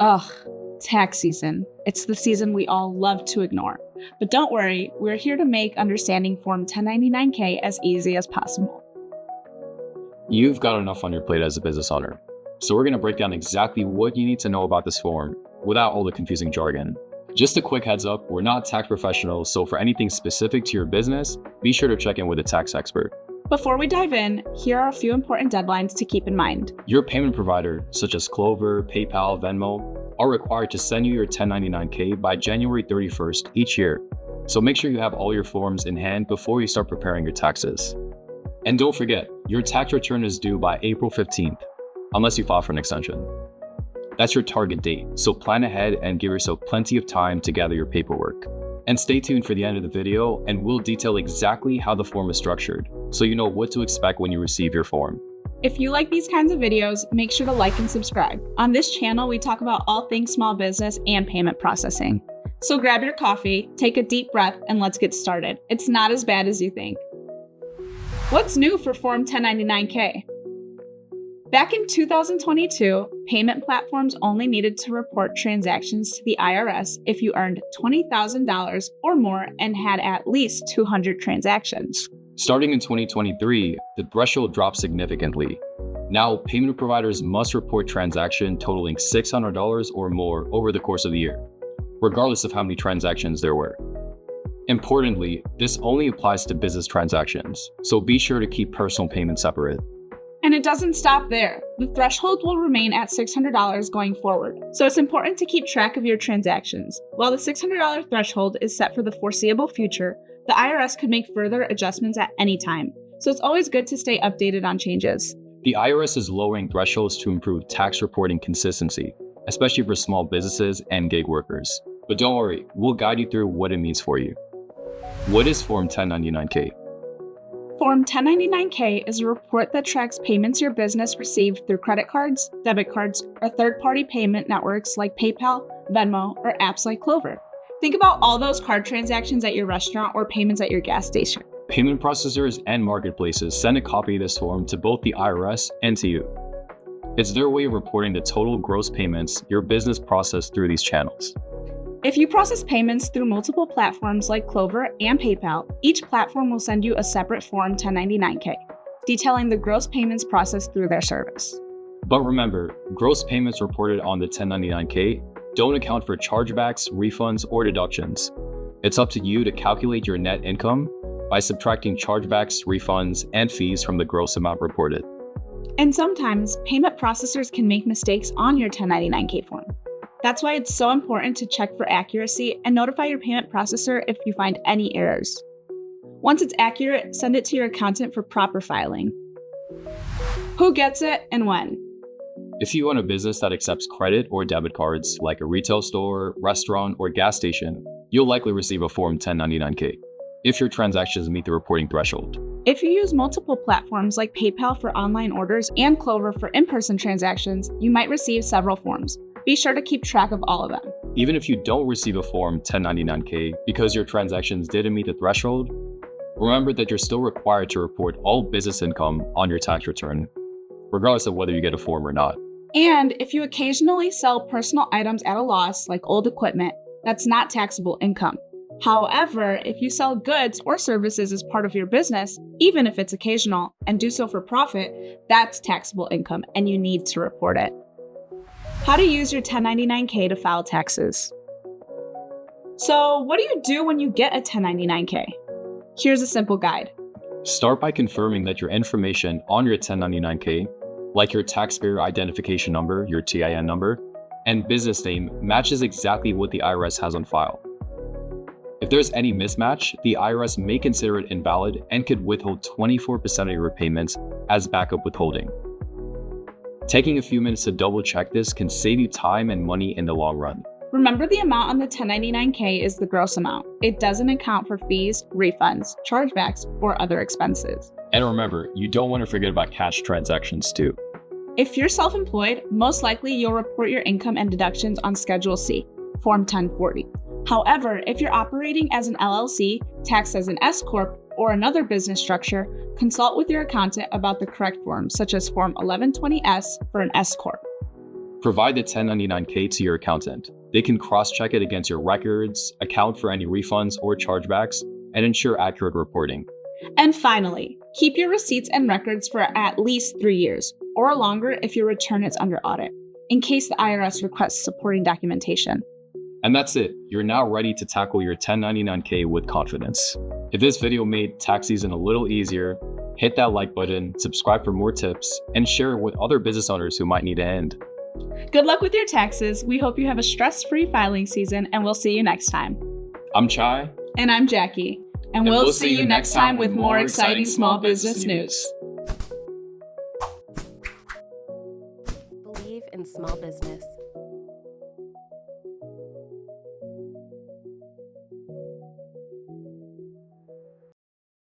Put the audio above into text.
Ugh, tax season. It's the season we all love to ignore. But don't worry, we're here to make understanding Form 1099-K as easy as possible. You've got enough on your plate as a business owner, so we're going to break down exactly what you need to know about this form without all the confusing jargon. Just a quick heads up, we're not tax professionals, so for anything specific to your business, be sure to check in with a tax expert. Before we dive in, here are a few important deadlines to keep in mind. Your payment provider, such as Clover, PayPal, Venmo, are required to send you your 1099-K by January 31st each year. So make sure you have all your forms in hand before you start preparing your taxes. And don't forget, your tax return is due by April 15th, unless you file for an extension. That's your target date, so plan ahead and give yourself plenty of time to gather your paperwork. And stay tuned for the end of the video, and we'll detail exactly how the form is structured, so you know what to expect when you receive your form. If you like these kinds of videos, make sure to like and subscribe. On this channel, we talk about all things small business and payment processing. So grab your coffee, take a deep breath, and let's get started. It's not as bad as you think. What's new for Form 1099-K? Back in 2022, payment platforms only needed to report transactions to the IRS if you earned $20,000 or more and had at least 200 transactions. Starting in 2023, the threshold dropped significantly. Now, payment providers must report transaction totaling $600 or more over the course of the year, regardless of how many transactions there were. Importantly, this only applies to business transactions, so be sure to keep personal payments separate. And it doesn't stop there. The threshold will remain at $600 going forward, so it's important to keep track of your transactions. While the $600 threshold is set for the foreseeable future, the IRS could make further adjustments at any time, so it's always good to stay updated on changes. The IRS is lowering thresholds to improve tax reporting consistency, especially for small businesses and gig workers. But don't worry, we'll guide you through what it means for you. What is Form 1099-K? Form 1099-K is a report that tracks payments your business received through credit cards, debit cards, or third-party payment networks like PayPal, Venmo, or apps like Clover. Think about all those card transactions at your restaurant or payments at your gas station. Payment processors and marketplaces send a copy of this form to both the IRS and to you. It's their way of reporting the total gross payments your business processed through these channels. If you process payments through multiple platforms like Clover and PayPal, each platform will send you a separate Form 1099-K, detailing the gross payments processed through their service. But remember, gross payments reported on the 1099-K don't account for chargebacks, refunds, or deductions. It's up to you to calculate your net income by subtracting chargebacks, refunds, and fees from the gross amount reported. And sometimes, payment processors can make mistakes on your 1099-K form. That's why it's so important to check for accuracy and notify your payment processor if you find any errors. Once it's accurate, send it to your accountant for proper filing. Who gets it and when? If you own a business that accepts credit or debit cards, like a retail store, restaurant, or gas station, you'll likely receive a Form 1099-K if your transactions meet the reporting threshold. If you use multiple platforms like PayPal for online orders and Clover for in-person transactions, you might receive several forms. Be sure to keep track of all of them. Even if you don't receive a Form 1099-K because your transactions didn't meet the threshold, remember that you're still required to report all business income on your tax return, regardless of whether you get a form or not. And if you occasionally sell personal items at a loss, like old equipment, that's not taxable income. However, if you sell goods or services as part of your business, even if it's occasional, and do so for profit, that's taxable income and you need to report it. How to use your 1099-K to file taxes. So, what do you do when you get a 1099-K? Here's a simple guide. Start by confirming that your information on your 1099-K, like your taxpayer identification number, your TIN number, and business name, matches exactly what the IRS has on file. If there's any mismatch, the IRS may consider it invalid and could withhold 24% of your repayments as backup withholding. Taking a few minutes to double check this can save you time and money in the long run. Remember, the amount on the 1099-K is the gross amount. It doesn't account for fees, refunds, chargebacks, or other expenses. And remember, you don't want to forget about cash transactions too. If you're self-employed, most likely you'll report your income and deductions on Schedule C, Form 1040. However, if you're operating as an LLC, taxed as an S-Corp, or another business structure, consult with your accountant about the correct form, such as Form 1120S for an S-Corp. Provide the 1099-K to your accountant. They can cross-check it against your records, account for any refunds or chargebacks, and ensure accurate reporting. And finally, keep your receipts and records for at least 3 years, or longer if your return is under audit, in case the IRS requests supporting documentation. And that's it. You're now ready to tackle your 1099-K with confidence. If this video made tax season a little easier, hit that like button, subscribe for more tips, and share it with other business owners who might need a hand. Good luck with your taxes. We hope you have a stress-free filing season, and we'll see you next time. I'm Chai. And I'm Jackie. And we'll see you next time with more exciting small business news. Believe in small business.